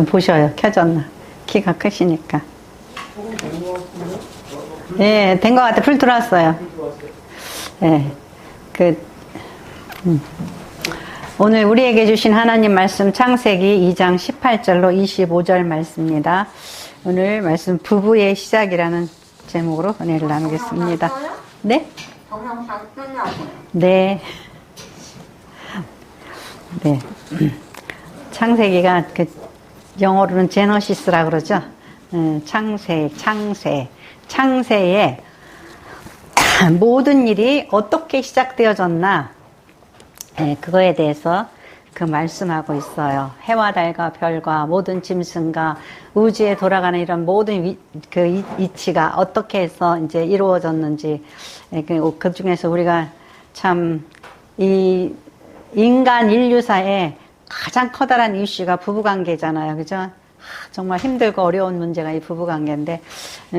보셔요. 켜졌나. 키가 크시니까. 예, 된 것 같아. 불 들어왔어요. 예, 오늘 우리에게 주신 하나님 말씀 창세기 2장 18절로 25절 말씀입니다. 오늘 말씀 부부의 시작이라는 제목으로 은혜를 나누겠습니다. 네? 동영상 끝나고요. 네. 네. 창세기가 영어로는 제너시스라 그러죠. 창세에 모든 일이 어떻게 시작되어졌나, 그거에 대해서 말씀하고 있어요. 해와 달과 별과 모든 짐승과 우주에 돌아가는 이런 모든 이치가 어떻게 해서 이제 이루어졌는지, 그 중에서 우리가 참 이 인간 인류사에 가장 커다란 이슈가 부부관계잖아요. 그죠? 정말 힘들고 어려운 문제가 이 부부관계인데,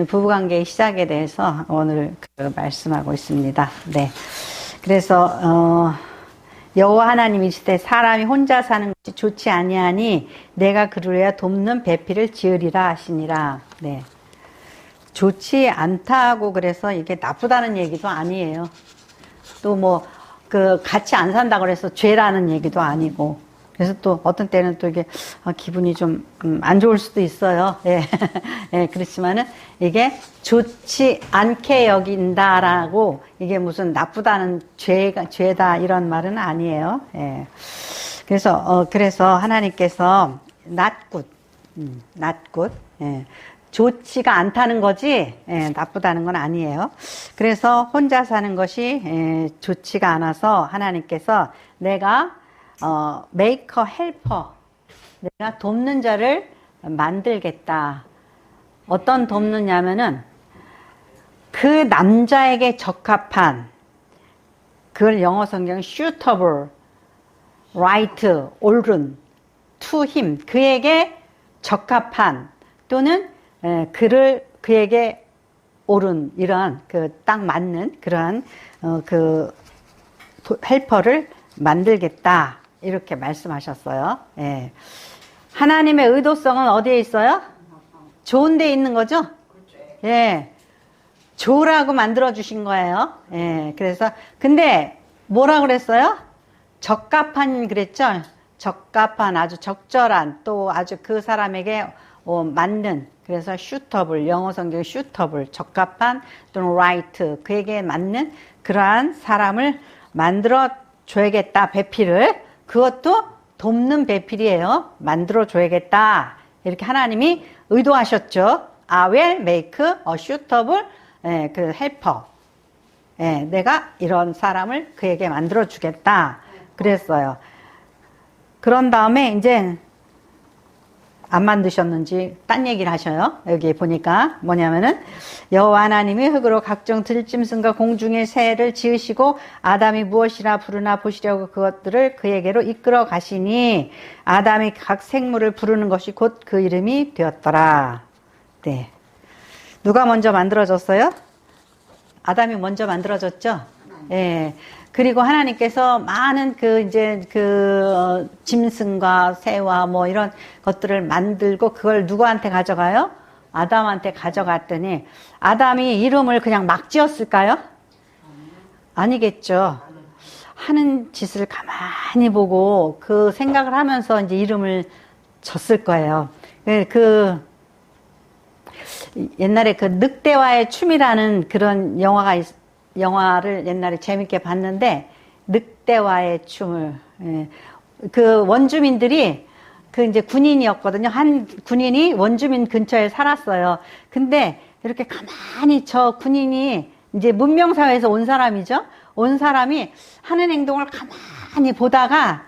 부부관계의 시작에 대해서 오늘 말씀하고 있습니다. 네. 그래서, 여호와 하나님이 이르시되 사람이 혼자 사는 것이 좋지 아니하니 내가 그를 위하여 돕는 배필을 지으리라 하시니라. 네. 좋지 않다고 그래서 이게 나쁘다는 얘기도 아니에요. 또 같이 안 산다고 그래서 죄라는 얘기도 아니고. 그래서 또 어떤 때는 또 이게 기분이 좀 안 좋을 수도 있어요. 예. 예, 그렇지만은 이게 좋지 않게 여긴다라고 이게 무슨 나쁘다는 죄다 이런 말은 아니에요. 예. 그래서 하나님께서 not good. 예. 좋지가 않다는 거지, 나쁘다는 건 아니에요. 그래서 혼자 사는 것이 좋지가 않아서 하나님께서 내가 make a helper, 내가 돕는 자를 만들겠다. 어떤 돕느냐면은 그 남자에게 적합한, 그걸 영어 성경은 suitable, right, 옳은, to him, 그에게 적합한 또는 그에게 옳은 이러한 딱 맞는 그러한 헬퍼를 만들겠다 이렇게 말씀하셨어요. 예. 하나님의 의도성은 어디에 있어요? 좋은 데 있는 거죠? 예. 좋으라고 만들어 주신 거예요. 예. 그래서 근데 뭐라 그랬어요? 적합한 그랬죠? 적합한, 아주 적절한, 또 아주 그 사람에게 맞는, 그래서 suitable, 영어 성경 suitable, 적합한 또는 right, 그에게 맞는 그러한 사람을 만들어 줘야겠다, 배필을. 그것도 돕는 배필이에요. 만들어 줘야겠다. 이렇게 하나님이 의도하셨죠. I will make a suitable helper. 내가 이런 사람을 그에게 만들어 주겠다. 그랬어요. 그런 다음에 이제 안 만드셨는지 딴 얘기를 하셔요. 여기 보니까 뭐냐면은 여호와 하나님이 흙으로 각종 들짐승과 공중의 새를 지으시고 아담이 무엇이라 부르나 보시려고 그것들을 그에게로 이끌어 가시니 아담이 각 생물을 부르는 것이 곧 그 이름이 되었더라. 네. 누가 먼저 만들어졌어요? 아담이 먼저 만들어졌죠? 예. 그리고 하나님께서 많은 짐승과 새와 이런 것들을 만들고 그걸 누구한테 가져가요? 아담한테 가져갔더니 아담이 이름을 그냥 막 지었을까요? 아니겠죠. 하는 짓을 가만히 보고 그 생각을 하면서 이제 이름을 졌을 거예요. 옛날에 늑대와의 춤이라는 그런 영화를 옛날에 재밌게 봤는데, 늑대와의 춤을, 그 원주민들이 이제 군인이었거든요. 한 군인이 원주민 근처에 살았어요. 근데 이렇게 가만히 저 군인이 이제 문명사회에서 온 사람이죠. 온 사람이 하는 행동을 가만히 보다가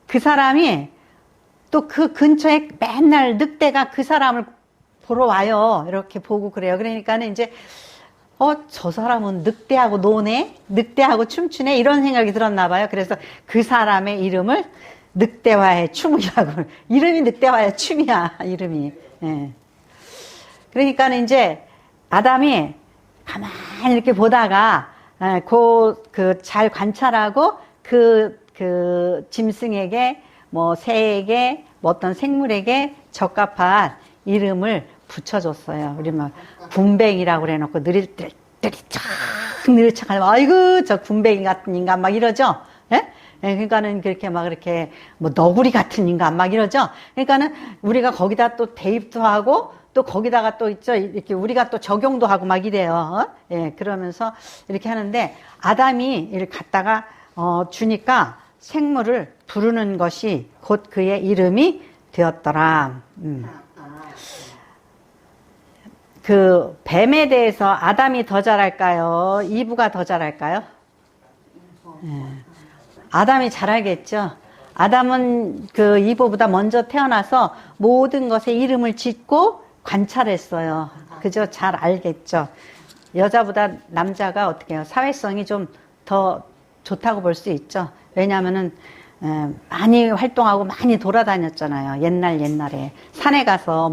그 사람이 또 그 근처에 맨날 늑대가 그 사람을 보러 와요. 이렇게 보고 그래요. 그러니까는 이제 저 사람은 늑대하고 노네? 늑대하고 춤추네? 이런 생각이 들었나 봐요. 그래서 그 사람의 이름을 늑대와의 춤이라고. 이름이 늑대와의 춤이야, 이름이. 예. 그러니까는 이제 아담이 가만히 이렇게 보다가 잘 관찰하고 짐승에게 새에게 어떤 생물에게 적합한 이름을 붙여줬어요. 우리 막 군뱅이라고 그래놓고 느릿착 하면 아이고 저 군뱅이 같은 인간 막 이러죠. 예? 예, 그러니까는 그렇게 막 이렇게 뭐 너구리 같은 인간 막 이러죠. 그러니까는 우리가 거기다 또 대입도 하고 또 거기다가 또 있죠. 이렇게 우리가 또 적용도 하고 막 이래요. 어? 예, 그러면서 이렇게 하는데 아담이 이를 갖다가 주니까 생물을 부르는 것이 곧 그의 이름이 되었더라. 그 뱀에 대해서 아담이 더 잘할까요? 이브가 더 잘할까요? 예. 아담이 잘 알겠죠. 아담은 그 이브보다 먼저 태어나서 모든 것에 이름을 짓고 관찰했어요. 그죠? 잘 알겠죠. 여자보다 남자가 어떻게 해요? 사회성이 좀 더 좋다고 볼 수 있죠. 왜냐하면은 많이 활동하고 많이 돌아다녔잖아요. 옛날에 산에 가서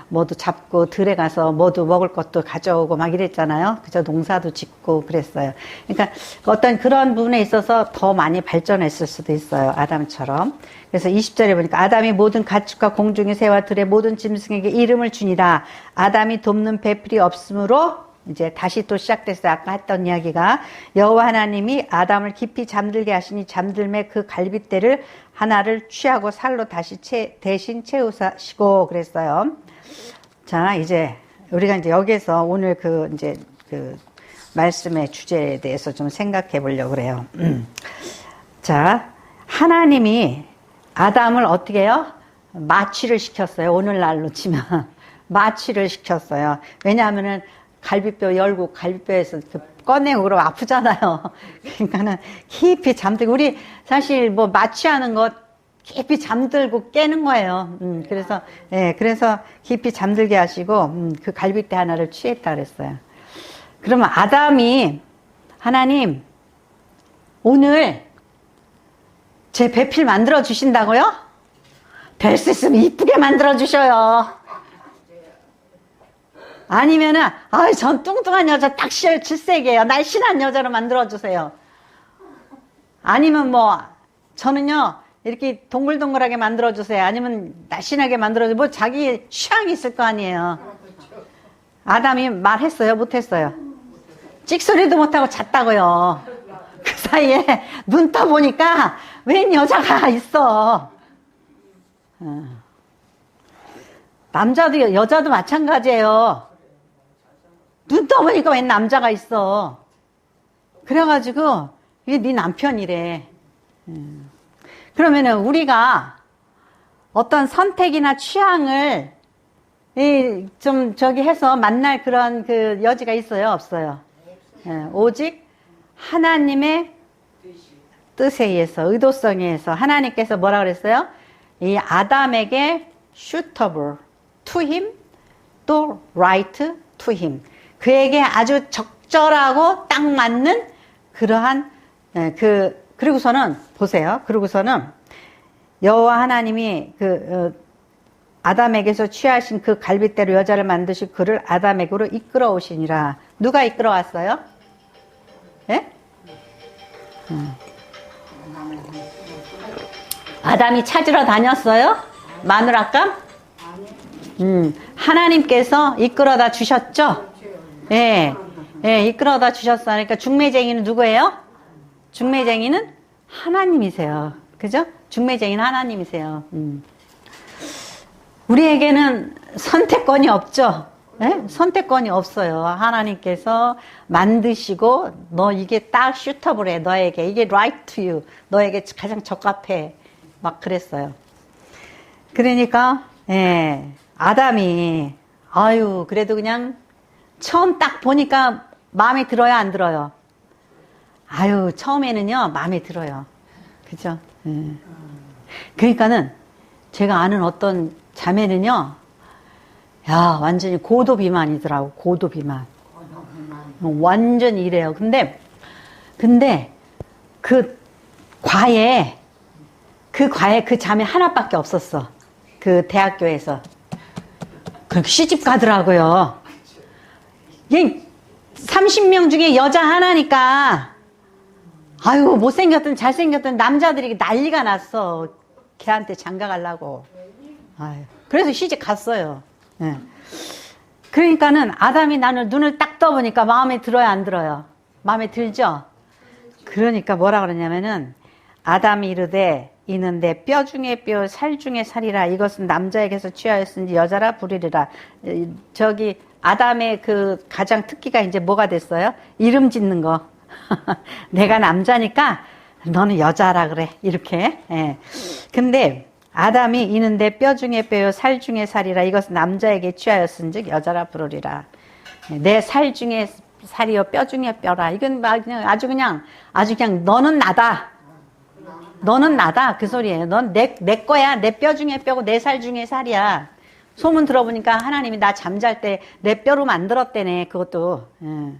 뭐도 잡고 들에 가서 뭐도 먹을 것도 가져오고 막 이랬잖아요. 그죠? 농사도 짓고 그랬어요. 그러니까 어떤 그런 부분에 있어서 더 많이 발전했을 수도 있어요. 아담처럼. 그래서 20절에 보니까 아담이 모든 가축과 공중의 새와 들의 모든 짐승에게 이름을 주니라. 아담이 돕는 배필이 없으므로 이제 다시 또 시작됐어요. 아까 했던 이야기가 여호와 하나님이 아담을 깊이 잠들게 하시니 잠들매 그 갈빗대를 하나를 취하고 살로 다시 대신 채우시고 그랬어요. 자, 이제 우리가 이제 여기서 오늘 그 말씀의 주제에 대해서 좀 생각해 보려고 그래요. 자, 하나님이 아담을 어떻게 해요? 마취를 시켰어요. 오늘날로 치면 마취를 시켰어요. 왜냐하면은 갈비뼈 열고 갈비뼈에서 꺼내고 그러면 아프잖아요. 그러니까는 깊이 잠들고 우리 사실 뭐 마취하는 것 깊이 잠들고 깨는 거예요. 그래서 깊이 잠들게 하시고 그 갈비뼈 하나를 취했다 그랬어요. 그러면 아담이 하나님 오늘 제 배필 만들어 주신다고요? 될 수 있으면 이쁘게 만들어 주셔요. 아니면은, 전 뚱뚱한 여자 딱 질색이에요. 날씬한 여자로 만들어주세요. 아니면 저는요, 이렇게 동글동글하게 만들어주세요. 아니면 날씬하게 만들어주세요. 뭐 자기 취향이 있을 거 아니에요. 아담이 말했어요? 못했어요? 찍소리도 못하고 잤다고요. 그 사이에 눈 떠보니까 웬 여자가 있어. 남자도 여자도 마찬가지예요. 눈 떠보니까 웬 남자가 있어. 그래가지고 이게 네 남편이래. 그러면은 우리가 어떤 선택이나 취향을 좀 해서 만날 그런 그 여지가 있어요? 없어요? 오직 하나님의 뜻에 의해서, 의도성에 의해서 하나님께서 뭐라 그랬어요? 이 아담에게 suitable to him 또 right to him. 그에게 아주 적절하고 딱 맞는 그러한 그리고서는 보세요. 그리고서는 여호와 하나님이 아담에게서 취하신 그 갈빗대로 여자를 만드시 그를 아담에게로 이끌어 오시니라. 누가 이끌어 왔어요? 예? 아담이 찾으러 다녔어요? 마누라감? 하나님께서 이끌어다 주셨죠? 예, 이끌어다 주셨어요. 그러니까 중매쟁이는 누구예요? 중매쟁이는 하나님이세요. 그죠? 중매쟁이는 하나님이세요. 우리에게는 선택권이 없죠? 예? 선택권이 없어요. 하나님께서 만드시고, 너 이게 딱 슈터블해, 너에게. 이게 right to you. 너에게 가장 적합해. 막 그랬어요. 그러니까, 아담이, 그래도 그냥 처음 딱 보니까 마음에 들어요, 안 들어요? 처음에는요, 마음에 들어요. 그죠? 그러니까는 제가 아는 어떤 자매는요, 완전히 고도 비만이더라고, 고도 비만. 완전히 이래요. 근데 그 과에 그 자매 하나밖에 없었어. 그 대학교에서. 그 시집 가더라고요. 30명 중에 여자 하나니까, 못생겼든 잘생겼든 남자들이 난리가 났어. 걔한테 장가 가려고. 그래서 시집 갔어요. 예. 그러니까는 아담이 나는 눈을 딱 떠보니까 마음에 들어요, 안 들어요? 마음에 들죠? 그러니까 뭐라 그러냐면은 아담이 이르되 이는 내 뼈 중에 뼈, 살 중에 살이라. 이것은 남자에게서 취하였은지 여자라 부르리라. 저기 아담의 그 가장 특기가 이제 뭐가 됐어요? 이름 짓는 거. 내가 남자니까 너는 여자라 그래. 이렇게. 예. 근데 아담이 이는 내 뼈 중에 뼈요, 살 중에 살이라. 이것은 남자에게 취하였은즉 여자라 부르리라. 내 살 중에 살이요, 뼈 중에 뼈라. 이건 막 그냥 아주 그냥 너는 나다. 너는 나다. 그 소리예요. 넌 내 거야. 내 뼈 중에 뼈고 내 살 중에 살이야. 소문 들어보니까 하나님이 나 잠잘 때 내 뼈로 만들었대네. 그것도. 예.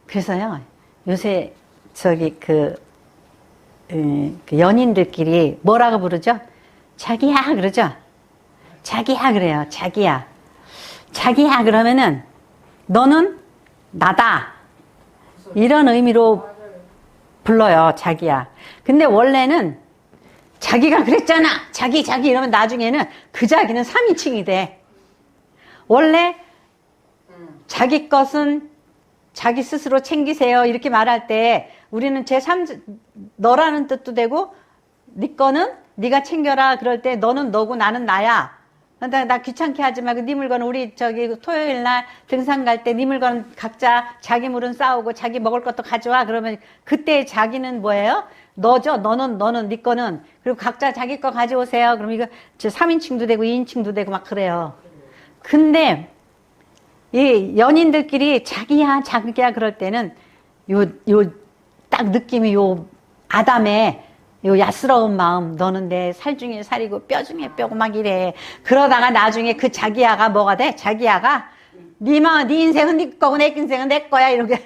그래서요. 요새 저기 그 연인들끼리 뭐라고 부르죠? 자기야 그러죠? 자기야 그래요. 자기야. 자기야 그러면은 너는 나다. 이런 의미로 불러요. 자기야. 근데 원래는 자기가 그랬잖아. 자기 이러면 나중에는 그 자기는 3인칭이 돼. 원래 자기 것은 자기 스스로 챙기세요. 이렇게 말할 때 우리는 너라는 뜻도 되고 네 거는 네가 챙겨라. 그럴 때 너는 너고 나는 나야. 나 귀찮게 하지 말고 네 물건 우리 저기 토요일 날 등산 갈 때 네 물건 각자 자기 물은 싸우고 자기 먹을 것도 가져와. 그러면 그때 자기는 뭐예요? 너죠. 너는 네 거는. 그리고 각자 자기 거 가져오세요. 그럼 이거 3인칭도 되고 2인칭도 되고 막 그래요. 근데 이 연인들끼리 자기야 그럴 때는 딱 느낌이 아담의 야스러운 마음, 너는 내 살 중에 살이고 뼈 중에 뼈고 막 이래. 그러다가 나중에 그 자기야가 뭐가 돼? 자기야가 네 인생은 네 거고 내 인생은 내 거야. 이렇게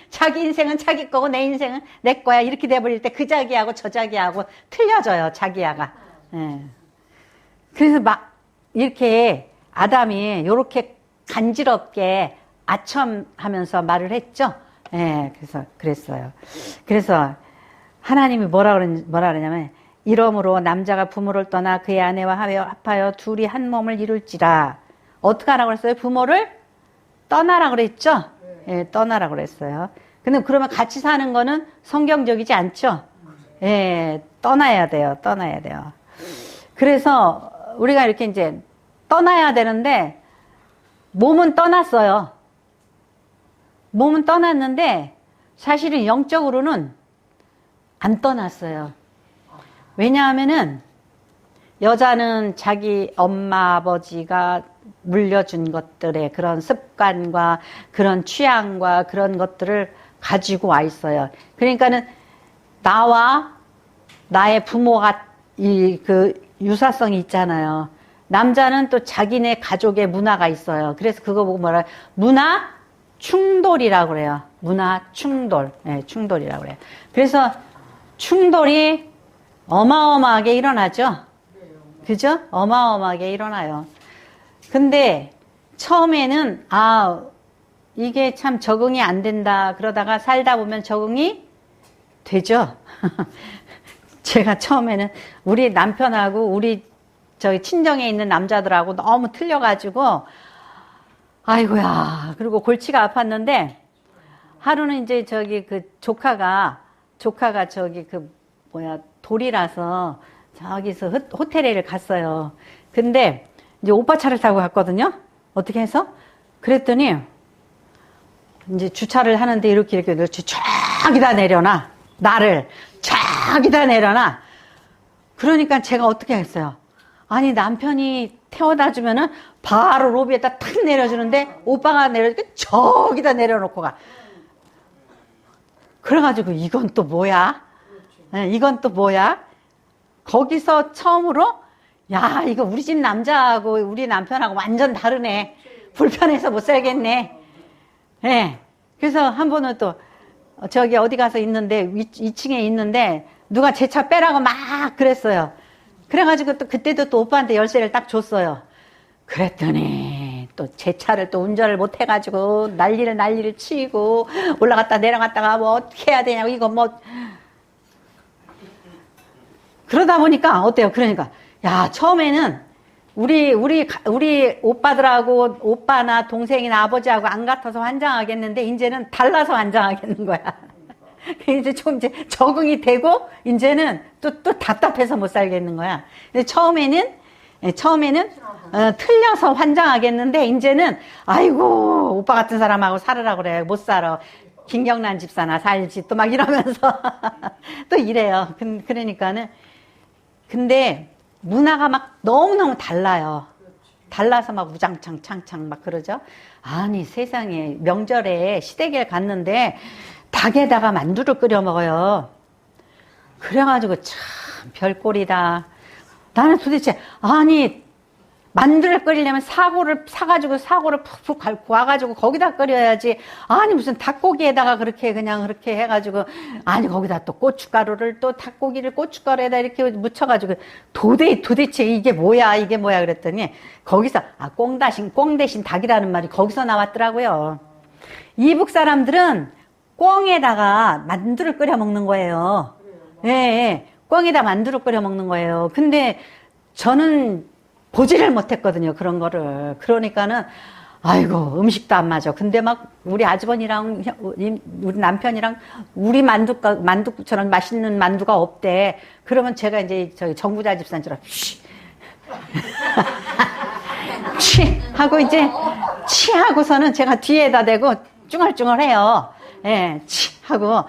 자기 인생은 자기 거고 내 인생은 내 거야. 이렇게 돼버릴 때 그 자기하고 저 자기하고 틀려져요. 자기야가. 예. 그래서 막 이렇게 아담이 이렇게 간지럽게 아첨하면서 말을 했죠. 예, 그랬어요. 그래서 하나님이 뭐라 그러냐면 이러므로 남자가 부모를 떠나 그의 아내와 합하여 둘이 한 몸을 이룰지라. 어떻게 하라고 그랬어요? 부모를 떠나라 그랬죠? 예, 떠나라 그랬어요. 근데 그러면 같이 사는 거는 성경적이지 않죠? 예, 떠나야 돼요. 그래서 우리가 이렇게 이제 떠나야 되는데 몸은 떠났어요. 몸은 떠났는데 사실은 영적으로는 안 떠났어요. 왜냐하면은 여자는 자기 엄마 아버지가 물려준 것들의 그런 습관과 그런 취향과 그런 것들을 가지고 와 있어요. 그러니까는 나와 나의 부모가 그 유사성이 있잖아요. 남자는 또 자기네 가족의 문화가 있어요. 그래서 그거 보고 뭐라 문화 충돌이라고 그래요. 문화 충돌. 네, 충돌이라고 그래요. 그래서 충돌이 어마어마하게 일어나죠. 그죠? 어마어마하게 일어나요. 근데 처음에는 이게 참 적응이 안 된다. 그러다가 살다 보면 적응이 되죠. 제가 처음에는 우리 남편하고 우리 저희 친정에 있는 남자들하고 너무 틀려가지고 아이고야. 그리고 골치가 아팠는데 하루는 이제 저기 그 조카가 저기 돌이라서 저기서 호텔에 갔어요. 근데 이제 오빠 차를 타고 갔거든요. 어떻게 해서? 그랬더니 이제 주차를 하는데 이렇게 쫙이다 내려놔. 나를 쫙이다 내려놔. 그러니까 제가 어떻게 했어요? 아니 남편이 태워다 주면은 바로 로비에다 탁 내려주는데 오빠가 내려주니까 저기다 내려놓고 가. 그래가지고 이건 또 뭐야? 네, 이건 또 뭐야? 거기서 처음으로 야 이거 우리 집 남자하고 우리 남편하고 완전 다르네. 불편해서 못 살겠네. 네. 그래서 한 번은 또 저기 어디 가서 있는데 2층에 있는데 누가 제 차 빼라고 막 그랬어요. 그래가지고 또 그때도 또 오빠한테 열쇠를 딱 줬어요. 그랬더니 또 제 차를 또 운전을 못 해가지고 난리를 치고 올라갔다 내려갔다가 뭐 어떻게 해야 되냐고 이거 뭐 그러다 보니까 어때요? 그러니까 야 처음에는 우리 오빠들하고, 오빠나 동생이나 아버지하고 안 같아서 환장하겠는데, 이제는 달라서 환장하겠는 거야. 이제 좀 이제 적응이 되고, 이제는 또 답답해서 못 살겠는 거야. 근데 처음에는 틀려서 환장하겠는데, 이제는, 아이고, 오빠 같은 사람하고 살으라고 그래. 못 살아. 김경란 집사나 살지. 또 막 이러면서. 또 이래요. 그러니까는. 근데, 문화가 막 너무너무 달라요. 달라서 막 우장창 창창 막 그러죠. 아니 세상에 명절에 시댁에 갔는데 닭에다가 만두를 끓여 먹어요. 그래가지고 참 별꼴이다. 나는 도대체 아니 만두를 끓이려면 사고를 푹푹 밟고 와가지고 거기다 끓여야지. 아니 무슨 닭고기에다가 그렇게 해가지고 아니 거기다 또 고춧가루를 또 닭고기를 고춧가루에다 이렇게 묻혀가지고 도대체 이게 뭐야 그랬더니 거기서 꽁 대신 닭이라는 말이 거기서 나왔더라고요. 이북 사람들은 꽁에다가 만두를 끓여 먹는 거예요. 예, 꽁에다 만두를 끓여 먹는 거예요. 근데 저는 보지를 못했거든요, 그런 거를. 그러니까는, 아이고, 음식도 안 맞아. 근데 막, 우리 아주버니랑, 우리 남편이랑, 우리 만두처럼 맛있는 만두가 없대. 그러면 제가 이제, 저기, 정부자 집사님처럼, 취! 하고 이제, 하고서는 제가 뒤에다 대고, 쭝얼쭝얼 해요. 예, 하고.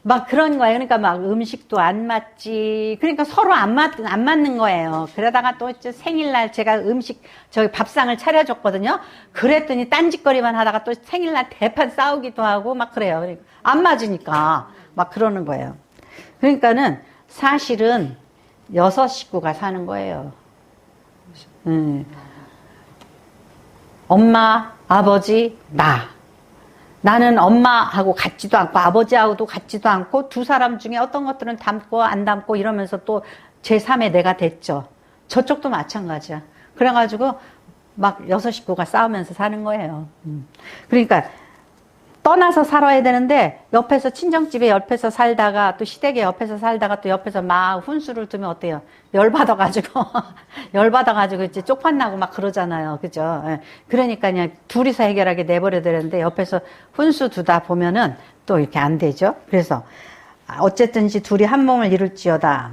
막 그런 거예요. 그러니까 막 음식도 안 맞지. 그러니까 서로 안 맞는 거예요. 그러다가 또 생일날 제가 저기 밥상을 차려줬거든요. 그랬더니 딴짓거리만 하다가 또 생일날 대판 싸우기도 하고 막 그래요. 그러니까 안 맞으니까 막 그러는 거예요. 그러니까는 사실은 6 식구가 사는 거예요. 엄마, 아버지, 나. 나는 엄마하고 같지도 않고 아버지하고도 같지도 않고 두 사람 중에 어떤 것들은 닮고 안 닮고 이러면서 또 제3의 내가 됐죠. 저쪽도 마찬가지야. 그래가지고 막 6 식구가 싸우면서 사는 거예요. 그러니까 떠나서 살아야 되는데 옆에서 친정집에 옆에서 살다가 또 시댁에 옆에서 살다가 또 옆에서 막 훈수를 두면 어때요? 열받아가지고 이제 쪽팔나고 막 그러잖아요. 그죠? 예. 그러니까 그냥 둘이서 해결하게 내버려 두는데 옆에서 훈수 두다 보면은 또 이렇게 안 되죠. 그래서 어쨌든지 둘이 한 몸을 이룰지어다.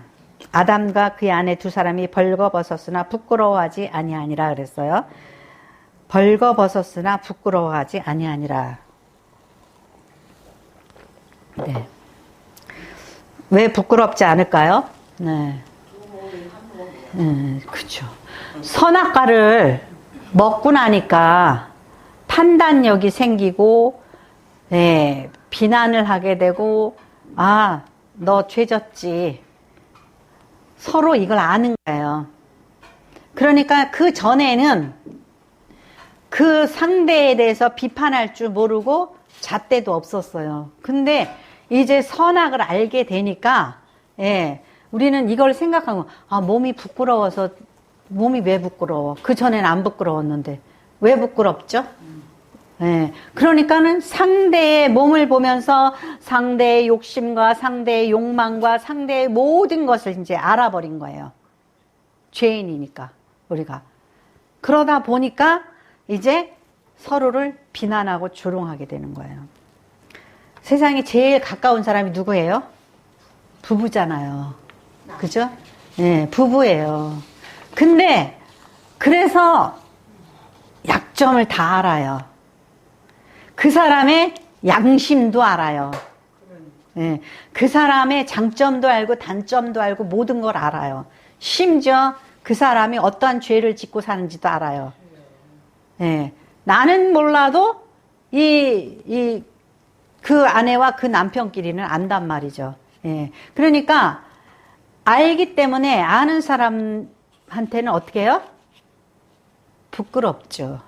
아담과 그의 아내 두 사람이 벌거벗었으나 부끄러워하지 아니하니라 그랬어요. 벌거벗었으나 부끄러워하지 아니하니라. 네. 왜 부끄럽지 않을까요? 네. 그쵸. 선악과를 먹고 나니까 판단력이 생기고, 네, 비난을 하게 되고, 너 죄졌지. 서로 이걸 아는 거예요. 그러니까 그 전에는 그 상대에 대해서 비판할 줄 모르고 잣대도 없었어요. 근데 이제 선악을 알게 되니까, 예, 우리는 이걸 생각하고, 몸이 부끄러워서, 몸이 왜 부끄러워? 그 전엔 안 부끄러웠는데. 왜 부끄럽죠? 예, 그러니까는 상대의 몸을 보면서 상대의 욕심과 상대의 욕망과 상대의 모든 것을 이제 알아버린 거예요. 죄인이니까, 우리가. 그러다 보니까 이제 서로를 비난하고 조롱하게 되는 거예요. 세상에 제일 가까운 사람이 누구예요? 부부잖아요. 그죠? 네, 부부예요. 근데 그래서 약점을 다 알아요. 그 사람의 양심도 알아요. 네, 그 사람의 장점도 알고 단점도 알고 모든 걸 알아요. 심지어 그 사람이 어떠한 죄를 짓고 사는지도 알아요. 네, 나는 몰라도 그 아내와 그 남편끼리는 안단 말이죠. 예. 그러니까 알기 때문에 아는 사람한테는 어떻게 해요? 부끄럽죠.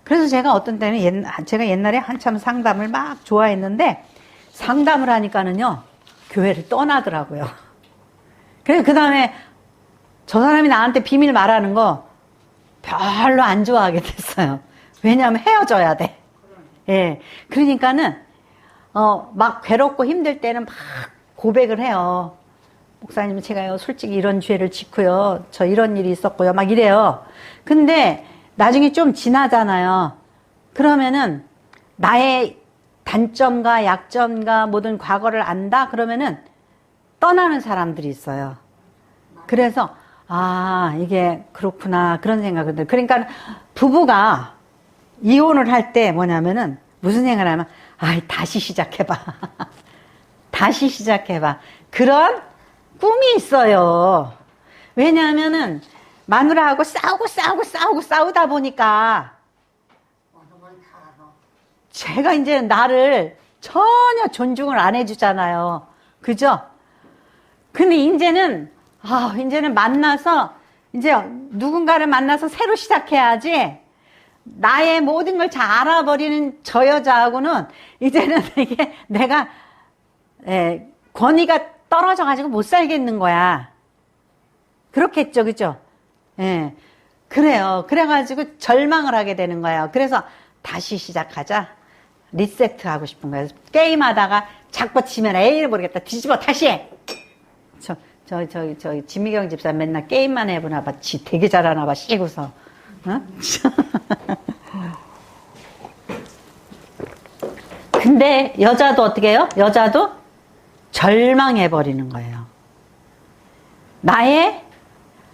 그래서 제가 어떤 때는 제가 옛날에 한참 상담을 막 좋아했는데 상담을 하니까는요 교회를 떠나더라고요. 그래서 그 다음에 저 사람이 나한테 비밀 말하는 거 별로 안 좋아하게 됐어요. 왜냐하면 헤어져야 돼. 예. 그러니까는 막 괴롭고 힘들 때는 막 고백을 해요. 목사님, 제가요, 솔직히 이런 죄를 짓고요. 저 이런 일이 있었고요. 막 이래요. 근데 나중에 좀 지나잖아요. 그러면은 나의 단점과 약점과 모든 과거를 안다? 그러면은 떠나는 사람들이 있어요. 그래서, 아, 이게 그렇구나. 그런 생각을 들어요. 그러니까 부부가 이혼을 할 때 뭐냐면은 무슨 생각을 하면, 아, 다시 시작해봐. 다시 시작해봐. 그런 꿈이 있어요. 왜냐하면은 마누라하고 싸우다 보니까 제가 이제 나를 전혀 존중을 안 해주잖아요. 그죠? 근데 이제는 만나서, 이제 누군가를 만나서 새로 시작해야지, 나의 모든 걸 다 알아버리는 저 여자하고는, 이제는 내가, 권위가 떨어져가지고 못 살겠는 거야. 그렇겠죠, 그죠? 예. 그래요. 그래가지고 절망을 하게 되는 거예요. 그래서 다시 시작하자. 리세트 하고 싶은 거예요. 게임하다가 자꾸 치면 에이 모르겠다. 뒤집어 다시 해. 진미경 집사 맨날 게임만 해보나 봐. 지 되게 잘하나 봐. 씩웃어. 어? 근데 여자도 어떻게 해요? 여자도 절망해버리는 거예요.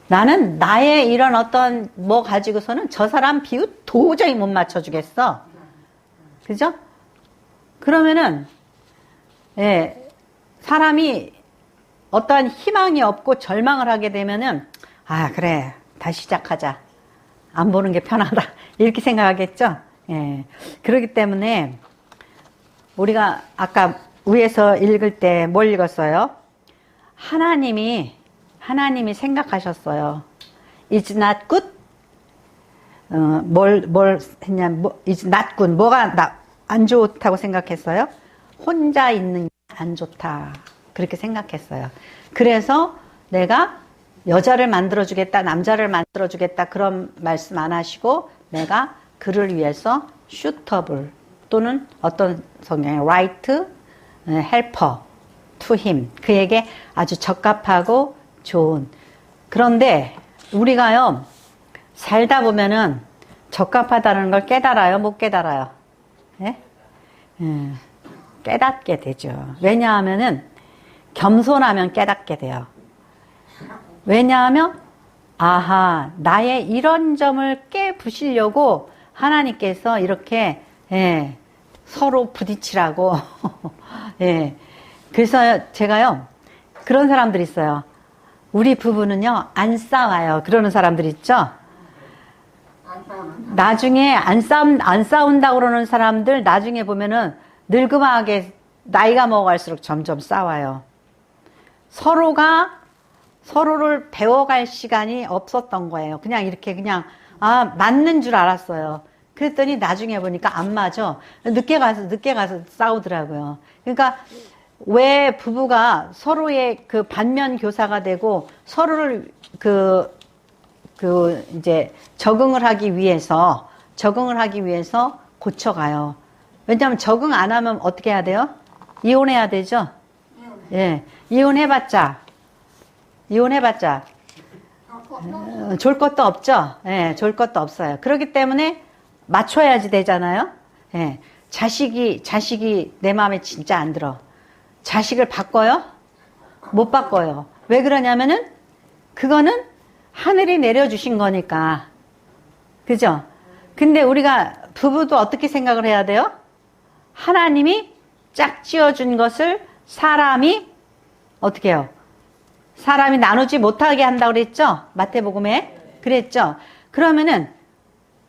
나는 나의 이런 어떤 뭐 가지고서는 저 사람 비웃 도저히 못 맞춰주겠어. 그죠? 그러면은, 사람이 어떠한 희망이 없고 절망을 하게 되면은, 아, 그래. 다시 시작하자. 안 보는 게 편하다. 이렇게 생각하겠죠? 예. 그렇기 때문에, 우리가 아까 위에서 읽을 때 뭘 읽었어요? 하나님이 생각하셨어요. It's not good? 뭘 했냐, it's not good. 뭐가 안 좋다고 생각했어요? 혼자 있는 게 안 좋다. 그렇게 생각했어요. 그래서 내가 여자를 만들어주겠다, 남자를 만들어주겠다, 그런 말씀 안 하시고, 내가 그를 위해서 suitable 또는 어떤 성경에 right helper to him. 그에게 아주 적합하고 좋은. 그런데 우리가요, 살다 보면은 적합하다는 걸 깨달아요? 못 깨달아요? 예? 깨닫게 되죠. 왜냐하면은 겸손하면 깨닫게 돼요. 왜냐하면 아하, 나의 이런 점을 깨부시려고 하나님께서 이렇게 서로 부딪히라고 그래서 제가요, 그런 사람들 있어요. 우리 부부는요 안 싸워요. 그러는 사람들 있죠. 나중에 안 싸운다고 그러는 사람들 나중에 보면은 늙음하게 나이가 먹어갈수록 점점 싸워요. 서로를 배워갈 시간이 없었던 거예요. 그냥 이렇게 맞는 줄 알았어요. 그랬더니 나중에 보니까 안 맞아. 늦게 가서 싸우더라고요. 그러니까 왜 부부가 서로의 그 반면 교사가 되고 서로를 이제 적응을 하기 위해서 고쳐가요. 왜냐하면 적응 안 하면 어떻게 해야 돼요? 이혼해야 되죠? 예. 이혼해봤자 좋을 것도 없죠? 예, 좋을 것도 없어요. 그렇기 때문에 맞춰야지 되잖아요? 예. 자식이 내 마음에 진짜 안 들어. 자식을 바꿔요? 못 바꿔요. 왜 그러냐면은 그거는 하늘이 내려주신 거니까. 그죠? 근데 우리가 부부도 어떻게 생각을 해야 돼요? 하나님이 짝지어준 것을 사람이 어떻게 해요? 사람이 나누지 못하게 한다고 그랬죠? 마태복음에 그랬죠? 그러면은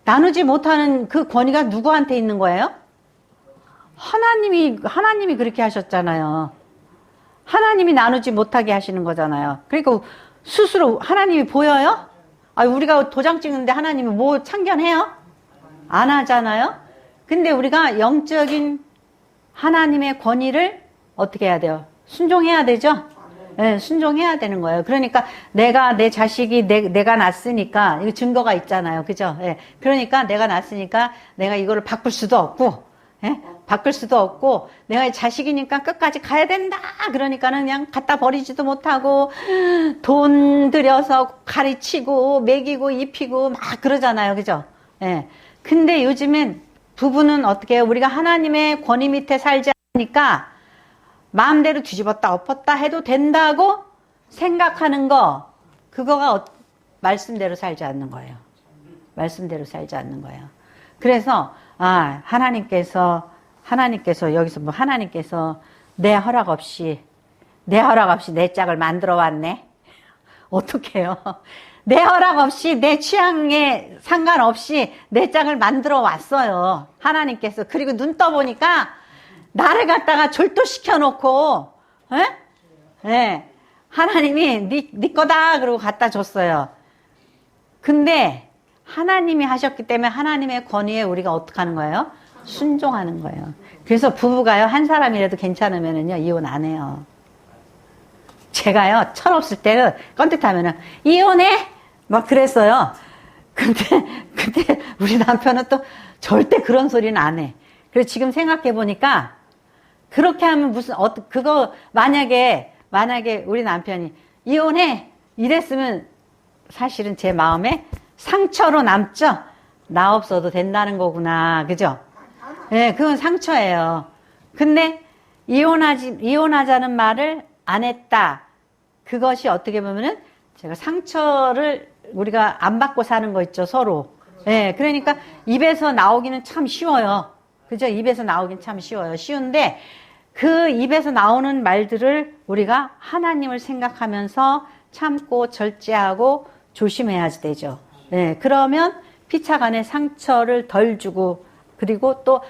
나누지 못하는 그 권위가 누구한테 있는 거예요? 하나님이 그렇게 하셨잖아요. 하나님이 나누지 못하게 하시는 거잖아요. 그러니까 스스로 하나님이 보여요? 우리가 도장 찍는데 하나님이 뭐 참견해요? 안 하잖아요. 근데 우리가 영적인 하나님의 권위를 어떻게 해야 돼요? 순종해야 되죠? 네, 순종해야 되는 거예요. 그러니까 내 자식이 내가 낳았으니까 이거 증거가 있잖아요. 그죠? 네, 그러니까 내가 낳았으니까 내가 이거를 바꿀 수도 없고, 예? 바꿀 수도 없고 내가 자식이니까 끝까지 가야 된다 그러니까는 그냥 갖다 버리지도 못하고 돈 들여서 가르치고 먹이고 입히고 막 그러잖아요. 그죠? 예. 근데 요즘엔 부부는 어떻게 해요? 우리가 하나님의 권위 밑에 살지 않으니까 마음대로 뒤집었다 엎었다 해도 된다고 생각하는 거, 그거가 말씀대로 살지 않는 거예요. 말씀대로 살지 않는 거예요. 그래서 하나님께서 여기서 뭐 하나님께서 내 허락 없이 내 짝을 만들어 왔네. 어떡해요? 내 허락 없이 내 취향에 상관없이 내 짝을 만들어 왔어요. 하나님께서. 그리고 눈 떠보니까 나를 갖다가 졸도시켜 놓고 예? 하나님이 네 거다 그러고 갖다 줬어요. 근데 하나님이 하셨기 때문에 하나님의 권위에 우리가 어떻게 하는 거예요? 순종하는 거예요. 그래서 부부가요, 한 사람이라도 괜찮으면은요, 이혼 안 해요. 제가요, 철없을 때는 껌뜻하면은 이혼해! 막 그랬어요. 근데 우리 남편은 또 절대 그런 소리는 안 해. 그래서 지금 생각해 보니까 그렇게 하면 그거 만약에 우리 남편이 이혼해! 이랬으면 사실은 제 마음에 상처로 남죠? 나 없어도 된다는 거구나. 그죠? 네, 그건 상처예요. 근데 이혼하자는 말을 안 했다. 그것이 어떻게 보면은 제가 상처를 우리가 안 받고 사는 거 있죠, 서로. 네, 그러니까 입에서 나오기는 참 쉬워요. 그죠? 입에서 나오긴 참 쉬워요. 쉬운데 그 입에서 나오는 말들을 우리가 하나님을 생각하면서 참고 절제하고 조심해야 되죠. 네, 그러면 피차간에 상처를 덜 주고, 그리고 또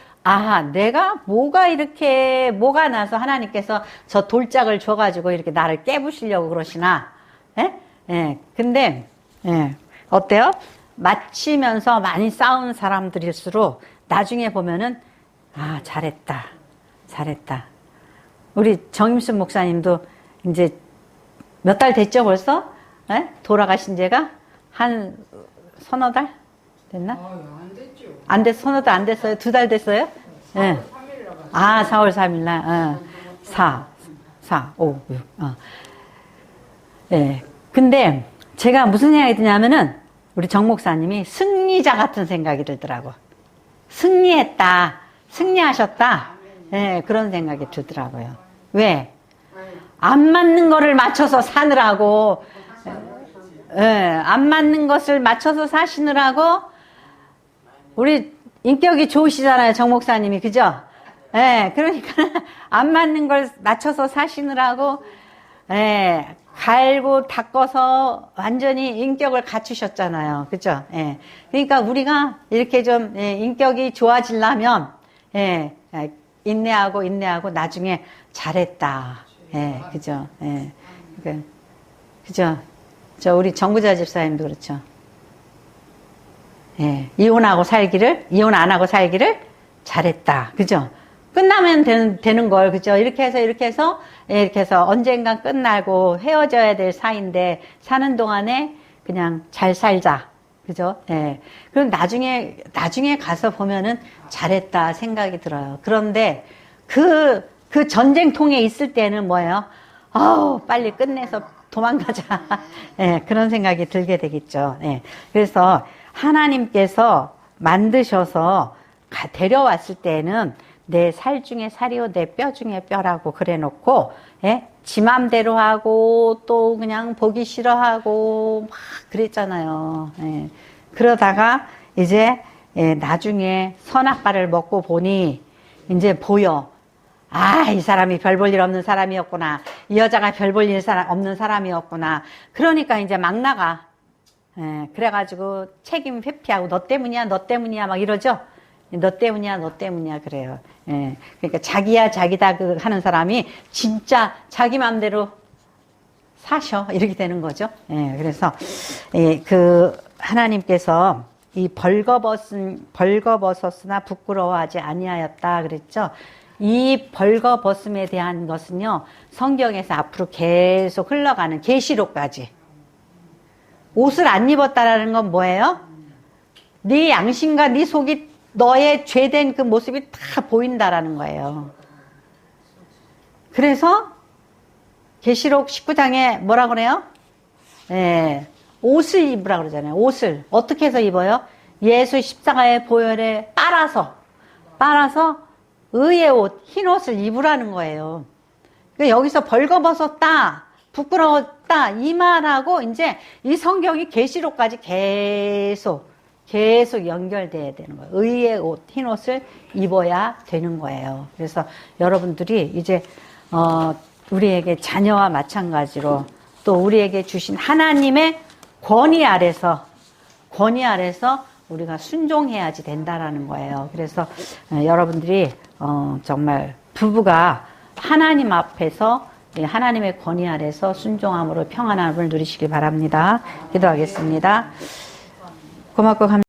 내가 뭐가 나서 하나님께서 저 돌짝을 줘가지고 이렇게 나를 깨부시려고 그러시나? 예? 예. 근데, 예. 어때요? 맞히면서 많이 싸우는 사람들일수록 나중에 보면은, 잘했다. 우리 정임순 목사님도 이제 몇 달 됐죠, 벌써? 예? 돌아가신 지가 한 서너 달? 됐나? 안 됐죠. 안 됐어, 서너 달 안 됐어요? 2달 됐어요? 예. 4월 3일 날, 4, 5, 6, 예. 근데 제가 무슨 생각이 드냐면은 우리 정 목사님이 승리자 같은 생각이 들더라고. 승리하셨다. 예, 그런 생각이 들더라고요. 왜? 안 맞는 거를 맞춰서 사느라고, 안 맞는 것을 맞춰서 사시느라고, 우리 인격이 좋으시잖아요, 정 목사님이. 그죠? 그러니까, 안 맞는 걸 맞춰서 사시느라고, 갈고 닦아서 완전히 인격을 갖추셨잖아요. 그죠? 그러니까 우리가 이렇게 좀, 인격이 좋아지려면, 인내하고 나중에 잘했다. 그죠? 그죠? 우리 정부자 집사님도 그렇죠. 이혼 안 하고 살기를 잘했다. 그죠? 끝나면 되는 걸, 그죠? 이렇게 해서 언젠간 끝나고 헤어져야 될 사이인데, 사는 동안에 그냥 잘 살자. 그죠? 그럼 나중에 가서 보면은 잘했다 생각이 들어요. 그런데 그 전쟁통에 있을 때는 뭐예요? 빨리 끝내서 도망가자. 그런 생각이 들게 되겠죠. 그래서 하나님께서 만드셔서 데려왔을 때는 내 살 중에 살이요 내 뼈 중에 뼈라고 그래 놓고 지 맘대로 하고 또 그냥 보기 싫어하고 막 그랬잖아요. 그러다가 이제 나중에 선악과를 먹고 보니 이제 보여. 이 사람이 별 볼 일 없는 사람이었구나. 이 여자가 별 볼 일 없는 사람이었구나. 그러니까 이제 막 나가. 그래가지고 책임 회피하고 너 때문이야 막 이러죠. 너 때문이야 그래요. 그러니까 자기야 자기다 하는 사람이 진짜 자기 마음대로 사셔 이렇게 되는 거죠. 그래서 그 하나님께서 이 벌거벗었으나 부끄러워하지 아니하였다 그랬죠. 이 벌거벗음에 대한 것은요, 성경에서 앞으로 계속 흘러가는 계시록까지. 옷을 안 입었다라는 건 뭐예요? 네 양심과 네 속이 너의 죄된 그 모습이 다 보인다라는 거예요. 그래서 계시록 19장에 뭐라 그래요? 예, 옷을 입으라 그러잖아요. 옷을 어떻게 해서 입어요? 예수 십자가의 보혈에 빨아서 의의 옷, 흰 옷을 입으라는 거예요. 그러니까 여기서 벌거벗었다, 부끄러웠다 이 말하고 이제 이 성경이 계시록까지 계속 연결돼야 되는 거예요. 의의 옷, 흰 옷을 입어야 되는 거예요. 그래서 여러분들이 이제 우리에게 자녀와 마찬가지로 또 우리에게 주신 하나님의 권위 아래서 우리가 순종해야지 된다라는 거예요. 그래서 여러분들이 정말 부부가 하나님 앞에서 하나님의 권위 아래서 순종함으로 평안함을 누리시기 바랍니다. 기도하겠습니다. 고맙고 감사합니다.